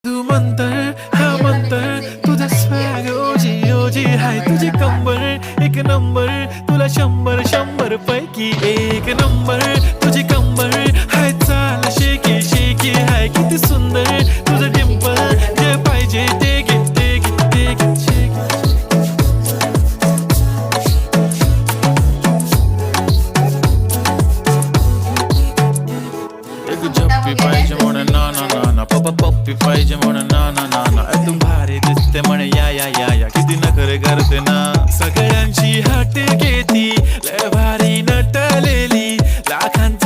तू मंतर हा मंतर तुझा स्वॅग ओजी ओजी हाय तुझी कंबर एक नंबर तुला 100 पैकी एक नंबर तुझी कंबर हाय चाल शेकी शेकी हाय किती सुंदर तुझं डिंपल जे पाहिजे ते घे ते घे ते घे शेकी एक झप्पी पाहिजे म्हणून ना ना ना ना पप्पा पप्पी पाहिजे म्हणून ना ना ना ना तू भारी दिसते म्हणे या या या या किती नखरे करते ना सगळ्यांची हट घेती लय भारी नटलेली लाखांत